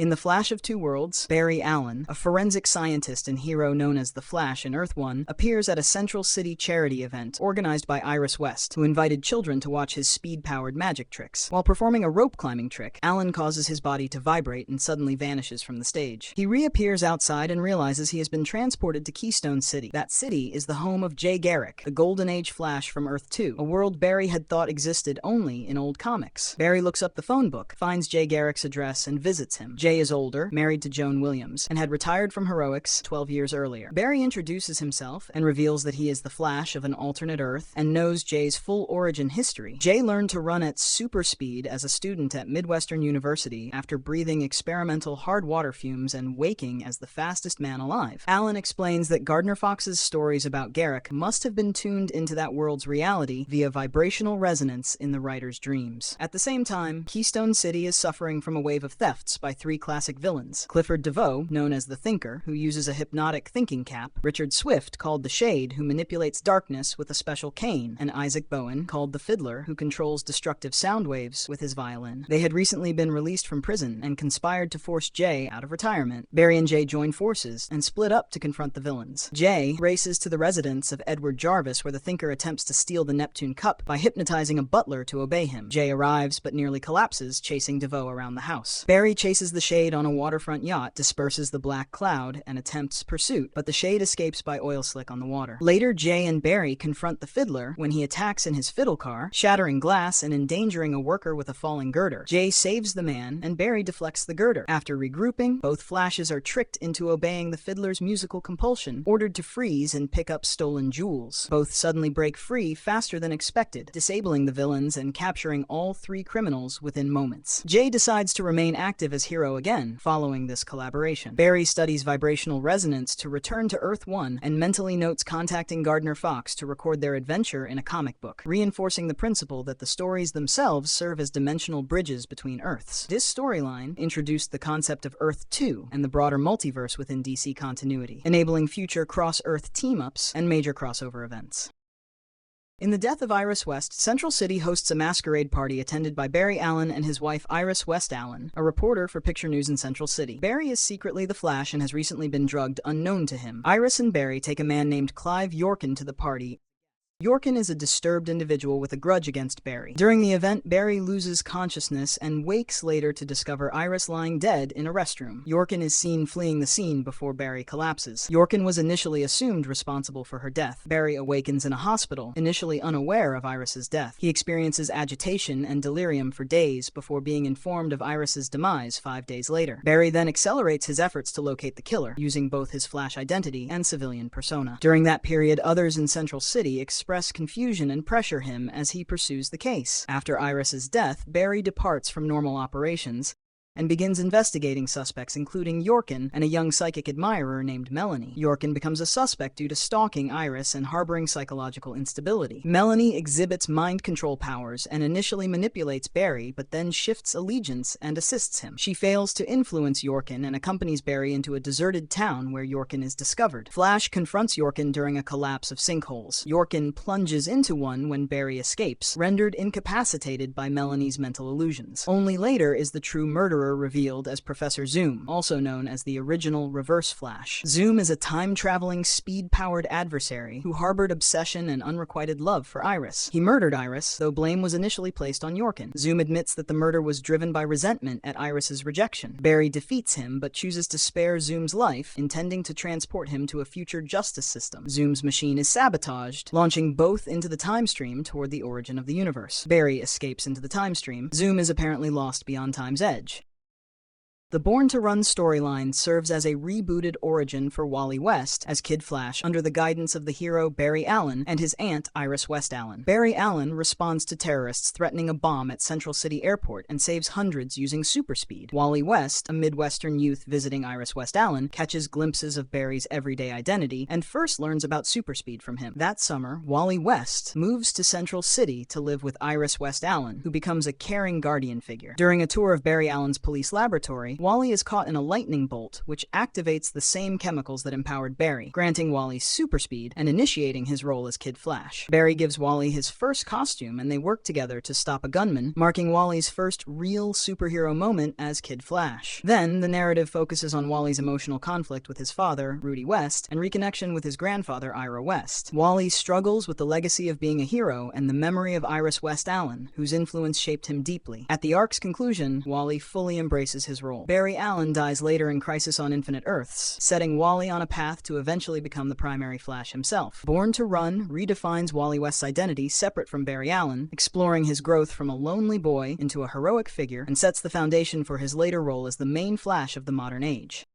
In The Flash of Two Worlds, Barry Allen, a forensic scientist and hero known as the Flash in Earth 1, appears at a Central City charity event organized by Iris West, who invited children to watch his speed-powered magic tricks. While performing a rope-climbing trick, Allen causes his body to vibrate and suddenly vanishes from the stage. He reappears outside and realizes he has been transported to Keystone City. That city is the home of Jay Garrick, the Golden Age Flash from Earth 2, a world Barry had thought existed only in old comics. Barry looks up the phone book, finds Jay Garrick's address, and visits him. Jay is older, married to Joan Williams, and had retired from heroics 12 years earlier. Barry introduces himself and reveals that he is the Flash of an alternate Earth and knows Jay's full origin history. Jay learned to run at super speed as a student at Midwestern University after breathing experimental hard water fumes and waking as the fastest man alive. Allen explains that Gardner Fox's stories about Garrick must have been tuned into that world's reality via vibrational resonance in the writer's dreams. At the same time, Keystone City is suffering from a wave of thefts by three classic villains: Clifford DeVoe, known as the Thinker, who uses a hypnotic thinking cap; Richard Swift, called the Shade, who manipulates darkness with a special cane; and Isaac Bowen, called the Fiddler, who controls destructive sound waves with his violin. They had recently been released from prison and conspired to force Jay out of retirement. Barry and Jay join forces and split up to confront the villains. Jay races to the residence of Edward Jarvis, where the Thinker attempts to steal the Neptune Cup by hypnotizing a butler to obey him. Jay arrives but nearly collapses, chasing DeVoe around the house. Barry chases the Shade on a waterfront yacht, disperses the black cloud, and attempts pursuit, but the Shade escapes by oil slick on the water. Later, Jay and Barry confront the Fiddler when he attacks in his fiddle car, shattering glass and endangering a worker with a falling girder. Jay saves the man, and Barry deflects the girder. After regrouping, both Flashes are tricked into obeying the Fiddler's musical compulsion, ordered to freeze and pick up stolen jewels. Both suddenly break free faster than expected, disabling the villains and capturing all three criminals within moments. Jay decides to remain active as hero again, following this collaboration. Barry studies vibrational resonance to return to Earth 1 and mentally notes contacting Gardner Fox to record their adventure in a comic book, reinforcing the principle that the stories themselves serve as dimensional bridges between Earths. This storyline introduced the concept of Earth 2 and the broader multiverse within DC continuity, enabling future cross-Earth team-ups and major crossover events. In The Death of Iris West, Central City hosts a masquerade party attended by Barry Allen and his wife Iris West Allen, a reporter for Picture News in Central City. Barry is secretly the Flash and has recently been drugged unknown to him. Iris and Barry take a man named Clive Yorkin to the party. Yorkin is a disturbed individual with a grudge against Barry. During the event, Barry loses consciousness and wakes later to discover Iris lying dead in a restroom. Yorkin is seen fleeing the scene before Barry collapses. Yorkin was initially assumed responsible for her death. Barry awakens in a hospital, initially unaware of Iris's death. He experiences agitation and delirium for days before being informed of Iris's demise 5 days later. Barry then accelerates his efforts to locate the killer, using both his Flash identity and civilian persona. During that period, others in Central City express confusion and pressure him as he pursues the case. After Iris's death, Barry departs from normal operations and begins investigating suspects including Yorkin and a young psychic admirer named Melanie. Yorkin becomes a suspect due to stalking Iris and harboring psychological instability. Melanie exhibits mind control powers and initially manipulates Barry, but then shifts allegiance and assists him. She fails to influence Yorkin and accompanies Barry into a deserted town where Yorkin is discovered. Flash confronts Yorkin during a collapse of sinkholes. Yorkin plunges into one when Barry escapes, rendered incapacitated by Melanie's mental illusions. Only later is the true murderer revealed as Professor Zoom, also known as the original Reverse Flash. Zoom is a time-traveling, speed-powered adversary who harbored obsession and unrequited love for Iris. He murdered Iris, though blame was initially placed on Yorkin. Zoom admits that the murder was driven by resentment at Iris's rejection. Barry defeats him, but chooses to spare Zoom's life, intending to transport him to a future justice system. Zoom's machine is sabotaged, launching both into the time stream toward the origin of the universe. Barry escapes into the time stream. Zoom is apparently lost beyond time's edge. The Born to Run storyline serves as a rebooted origin for Wally West as Kid Flash under the guidance of the hero Barry Allen and his aunt Iris West Allen. Barry Allen responds to terrorists threatening a bomb at Central City Airport and saves hundreds using super speed. Wally West, a Midwestern youth visiting Iris West Allen, catches glimpses of Barry's everyday identity and first learns about super speed from him. That summer, Wally West moves to Central City to live with Iris West Allen, who becomes a caring guardian figure. During a tour of Barry Allen's police laboratory, Wally is caught in a lightning bolt, which activates the same chemicals that empowered Barry, granting Wally super speed and initiating his role as Kid Flash. Barry gives Wally his first costume, and they work together to stop a gunman, marking Wally's first real superhero moment as Kid Flash. Then, the narrative focuses on Wally's emotional conflict with his father, Rudy West, and reconnection with his grandfather, Ira West. Wally struggles with the legacy of being a hero and the memory of Iris West Allen, whose influence shaped him deeply. At the arc's conclusion, Wally fully embraces his role. Barry Allen dies later in Crisis on Infinite Earths, setting Wally on a path to eventually become the primary Flash himself. Born to Run redefines Wally West's identity separate from Barry Allen, exploring his growth from a lonely boy into a heroic figure, and sets the foundation for his later role as the main Flash of the modern age.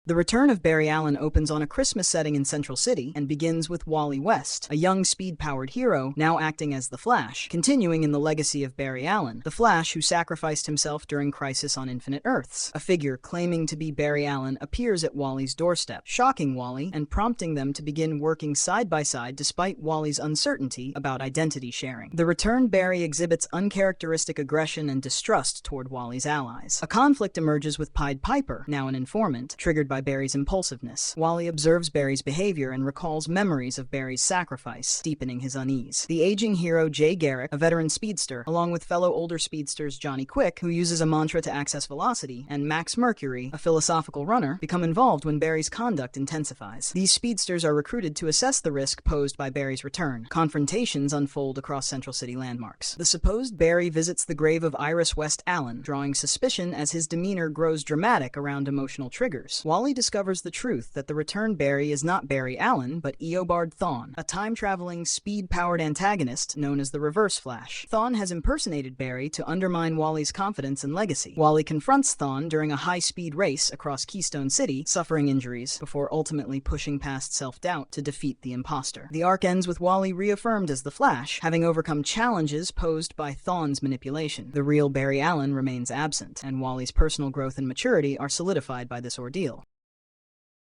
The return of Barry Allen opens on a Christmas setting in Central City and begins with Wally West, a young speed-powered hero now acting as the Flash, continuing in the legacy of Barry Allen, the Flash who sacrificed himself during Crisis on Infinite Earths. A figure claiming to be Barry Allen appears at Wally's doorstep, shocking Wally and prompting them to begin working side by side despite Wally's uncertainty about identity sharing. The returned Barry exhibits uncharacteristic aggression and distrust toward Wally's allies. A conflict emerges with Pied Piper, now an informant, triggered by Barry's impulsiveness. Wally observes Barry's behavior and recalls memories of Barry's sacrifice, deepening his unease. The aging hero Jay Garrick, a veteran speedster, along with fellow older speedsters Johnny Quick, who uses a mantra to access velocity, and Max Mercury, a philosophical runner, become involved when Barry's conduct intensifies. These speedsters are recruited to assess the risk posed by Barry's return. Confrontations unfold across Central City landmarks. The supposed Barry visits the grave of Iris West Allen, drawing suspicion as his demeanor grows dramatic around emotional triggers. Wally discovers the truth that the returned Barry is not Barry Allen, but Eobard Thawne, a time-traveling, speed-powered antagonist known as the Reverse Flash. Thawne has impersonated Barry to undermine Wally's confidence and legacy. Wally confronts Thawne during a high-speed race across Keystone City, suffering injuries, before ultimately pushing past self-doubt to defeat the imposter. The arc ends with Wally reaffirmed as the Flash, having overcome challenges posed by Thawne's manipulation. The real Barry Allen remains absent, and Wally's personal growth and maturity are solidified by this ordeal.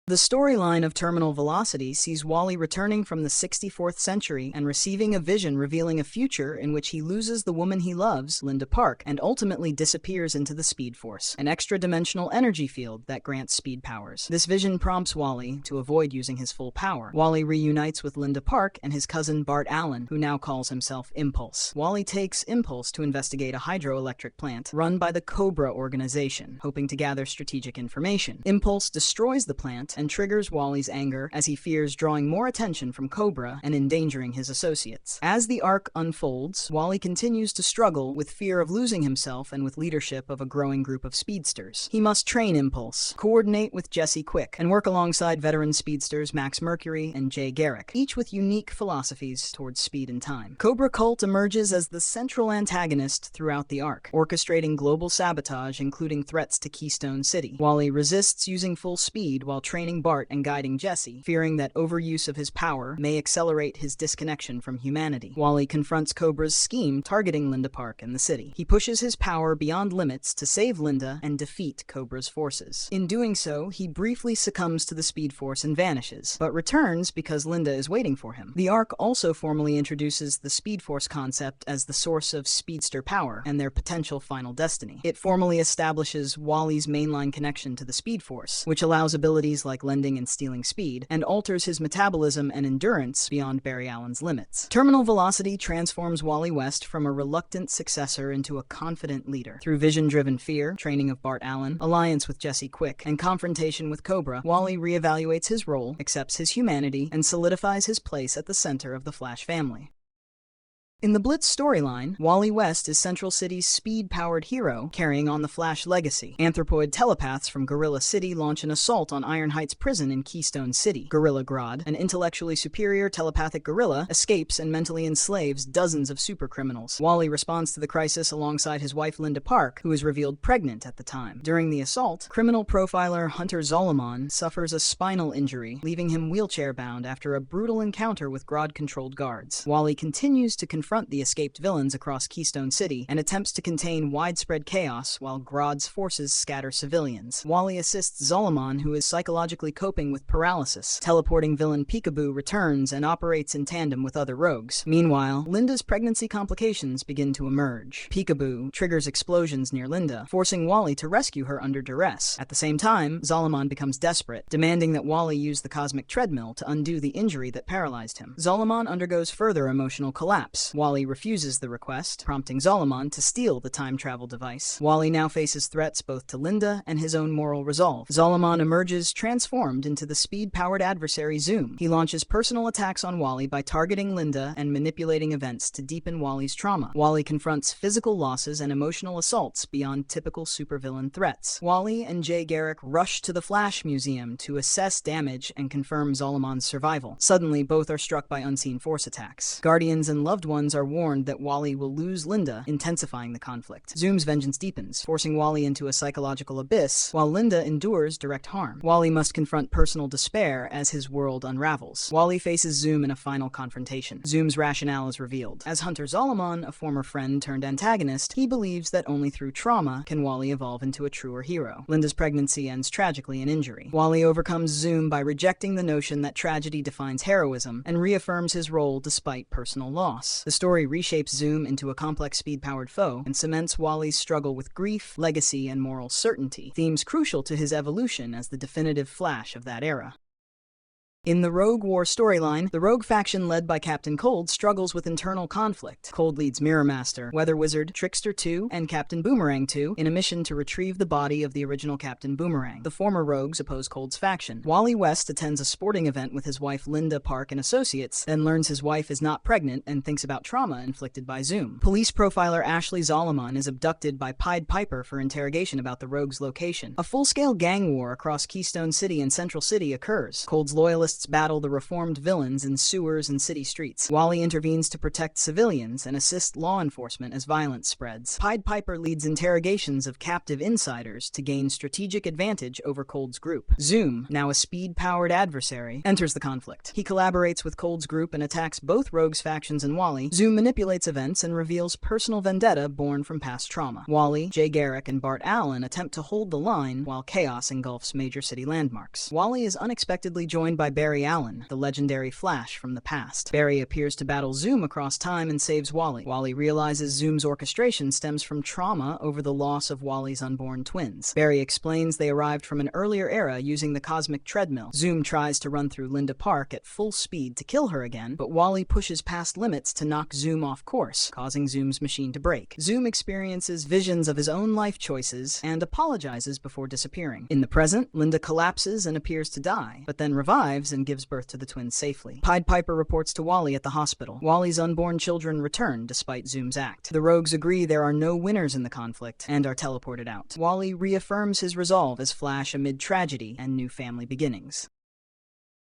The storyline of Terminal Velocity sees Wally returning from the 64th century and receiving a vision revealing a future in which he loses the woman he loves, Linda Park, and ultimately disappears into the Speed Force, an extra-dimensional energy field that grants speed powers. This vision prompts Wally to avoid using his full power. Wally reunites with Linda Park and his cousin Bart Allen, who now calls himself Impulse. Wally takes Impulse to investigate a hydroelectric plant run by the Cobra organization, hoping to gather strategic information. Impulse destroys the plant and triggers Wally's anger as he fears drawing more attention from Cobra and endangering his associates. As the arc unfolds, Wally continues to struggle with fear of losing himself and with leadership of a growing group of speedsters. He must train Impulse, coordinate with Jesse Quick, and work alongside veteran speedsters Max Mercury and Jay Garrick, each with unique philosophies towards speed and time. Cobra Cult emerges as the central antagonist throughout the arc, orchestrating global sabotage including threats to Keystone City. Wally resists using full speed while training Bart and guiding Jesse, fearing that overuse of his power may accelerate his disconnection from humanity. Wally confronts Cobra's scheme targeting Linda Park and the city. He pushes his power beyond limits to save Linda and defeat Cobra's forces. In doing so, he briefly succumbs to the Speed Force and vanishes, but returns because Linda is waiting for him. The arc also formally introduces the Speed Force concept as the source of speedster power and their potential final destiny. It formally establishes Wally's mainline connection to the Speed Force, which allows abilities like lending and stealing speed, and alters his metabolism and endurance beyond Barry Allen's limits. Terminal Velocity transforms Wally West from a reluctant successor into a confident leader. Through vision-driven fear, training of Bart Allen, alliance with Jesse Quick, and confrontation with Cobra, Wally reevaluates his role, accepts his humanity, and solidifies his place at the center of the Flash family. In the Blitz storyline, Wally West is Central City's speed-powered hero, carrying on the Flash legacy. Anthropoid telepaths from Gorilla City launch an assault on Iron Heights Prison in Keystone City. Gorilla Grodd, an intellectually superior telepathic gorilla, escapes and mentally enslaves dozens of supercriminals. Wally responds to the crisis alongside his wife Linda Park, who is revealed pregnant at the time. During the assault, criminal profiler Hunter Zolomon suffers a spinal injury, leaving him wheelchair-bound after a brutal encounter with Grodd-controlled guards. Wally continues to confront confront the escaped villains across Keystone City and attempts to contain widespread chaos while Grodd's forces scatter civilians. Wally assists Zul'Aman, who is psychologically coping with paralysis. Teleporting villain Peekaboo returns and operates in tandem with other rogues. Meanwhile, Linda's pregnancy complications begin to emerge. Peekaboo triggers explosions near Linda, forcing Wally to rescue her under duress. At the same time, Zul'Aman becomes desperate, demanding that Wally use the cosmic treadmill to undo the injury that paralyzed him. Zul'Aman undergoes further emotional collapse. Wally refuses the request, prompting Zul'Aman to steal the time travel device. Wally now faces threats both to Linda and his own moral resolve. Zul'Aman emerges transformed into the speed-powered adversary Zoom. He launches personal attacks on Wally by targeting Linda and manipulating events to deepen Wally's trauma. Wally confronts physical losses and emotional assaults beyond typical supervillain threats. Wally and Jay Garrick rush to the Flash Museum to assess damage and confirm Zul'Aman's survival. Suddenly, both are struck by unseen force attacks. Guardians and loved ones are warned that Wally will lose Linda, intensifying the conflict. Zoom's vengeance deepens, forcing Wally into a psychological abyss, while Linda endures direct harm. Wally must confront personal despair as his world unravels. Wally faces Zoom in a final confrontation. Zoom's rationale is revealed. As Hunter Zul'Aman, a former friend turned antagonist, he believes that only through trauma can Wally evolve into a truer hero. Linda's pregnancy ends tragically in injury. Wally overcomes Zoom by rejecting the notion that tragedy defines heroism and reaffirms his role despite personal loss. The story reshapes Zoom into a complex speed-powered foe and cements Wally's struggle with grief, legacy, and moral certainty, themes crucial to his evolution as the definitive Flash of that era. In the Rogue War storyline, the Rogue faction led by Captain Cold struggles with internal conflict. Cold leads Mirror Master, Weather Wizard, Trickster 2, and Captain Boomerang 2 in a mission to retrieve the body of the original Captain Boomerang. The former Rogues oppose Cold's faction. Wally West attends a sporting event with his wife Linda Park and associates, then learns his wife is not pregnant and thinks about trauma inflicted by Zoom. Police profiler Ashley Zul'Aman is abducted by Pied Piper for interrogation about the Rogues' location. A full-scale gang war across Keystone City and Central City occurs. Cold's loyalists battle the reformed villains in sewers and city streets. Wally intervenes to protect civilians and assist law enforcement as violence spreads. Pied Piper leads interrogations of captive insiders to gain strategic advantage over Cold's group. Zoom, now a speed-powered adversary, enters the conflict. He collaborates with Cold's group and attacks both Rogues factions and Wally. Zoom manipulates events and reveals personal vendetta born from past trauma. Wally, Jay Garrick, and Bart Allen attempt to hold the line while chaos engulfs major city landmarks. Wally is unexpectedly joined by Barry Allen, the legendary Flash from the past. Barry appears to battle Zoom across time and saves Wally. Wally realizes Zoom's orchestration stems from trauma over the loss of Wally's unborn twins. Barry explains they arrived from an earlier era using the cosmic treadmill. Zoom tries to run through Linda Park at full speed to kill her again, but Wally pushes past limits to knock Zoom off course, causing Zoom's machine to break. Zoom experiences visions of his own life choices and apologizes before disappearing. In the present, Linda collapses and appears to die, but then revives and gives birth to the twins safely. Pied Piper reports to Wally at the hospital. Wally's unborn children return despite Zoom's act. The Rogues agree there are no winners in the conflict and are teleported out. Wally reaffirms his resolve as Flash amid tragedy and new family beginnings.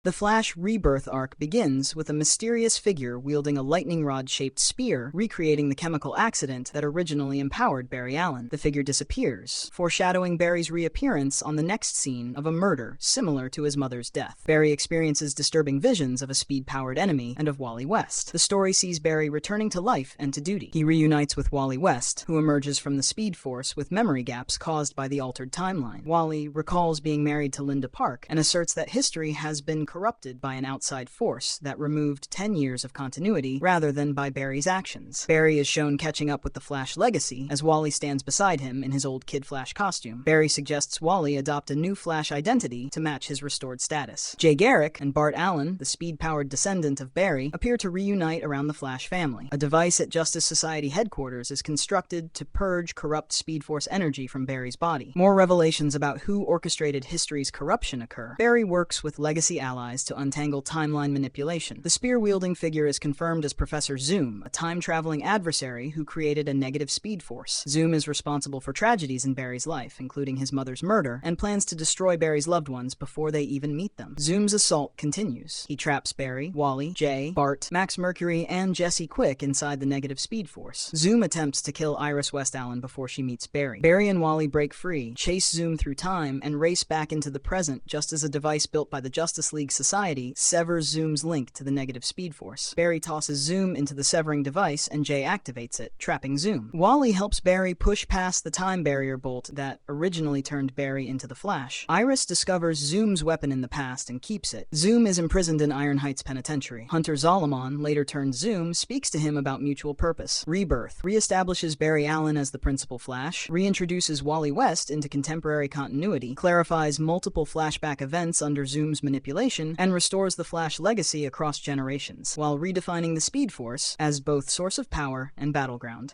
The Flash Rebirth arc begins with a mysterious figure wielding a lightning rod-shaped spear, recreating the chemical accident that originally empowered Barry Allen. The figure disappears, foreshadowing Barry's reappearance on the next scene of a murder similar to his mother's death. Barry experiences disturbing visions of a speed-powered enemy and of Wally West. The story sees Barry returning to life and to duty. He reunites with Wally West, who emerges from the Speed Force with memory gaps caused by the altered timeline. Wally recalls being married to Linda Park and asserts that history has been corrupted by an outside force that removed 10 years of continuity rather than by Barry's actions. Barry is shown catching up with the Flash legacy as Wally stands beside him in his old Kid Flash costume. Barry suggests Wally adopt a new Flash identity to match his restored status. Jay Garrick and Bart Allen, the speed-powered descendant of Barry, appear to reunite around the Flash family. A device at Justice Society headquarters is constructed to purge corrupt Speed Force energy from Barry's body. More revelations about who orchestrated history's corruption occur. Barry works with legacy allies to untangle timeline manipulation. The spear-wielding figure is confirmed as Professor Zoom, a time-traveling adversary who created a negative speed force. Zoom is responsible for tragedies in Barry's life, including his mother's murder, and plans to destroy Barry's loved ones before they even meet them. Zoom's assault continues. He traps Barry, Wally, Jay, Bart, Max Mercury, and Jesse Quick inside the negative speed force. Zoom attempts to kill Iris West Allen before she meets Barry. Barry and Wally break free, chase Zoom through time, and race back into the present just as a device built by the Justice League League society, severs Zoom's link to the negative Speed Force. Barry tosses Zoom into the severing device and Jay activates it, trapping Zoom. Wally helps Barry push past the time barrier bolt that originally turned Barry into the Flash. Iris discovers Zoom's weapon in the past and keeps it. Zoom is imprisoned in Iron Heights Penitentiary. Hunter Zolomon, later turned Zoom, speaks to him about mutual purpose. Rebirth reestablishes Barry Allen as the principal Flash, reintroduces Wally West into contemporary continuity, clarifies multiple flashback events under Zoom's manipulation, and restores the Flash legacy across generations, while redefining the Speed Force as both source of power and battleground.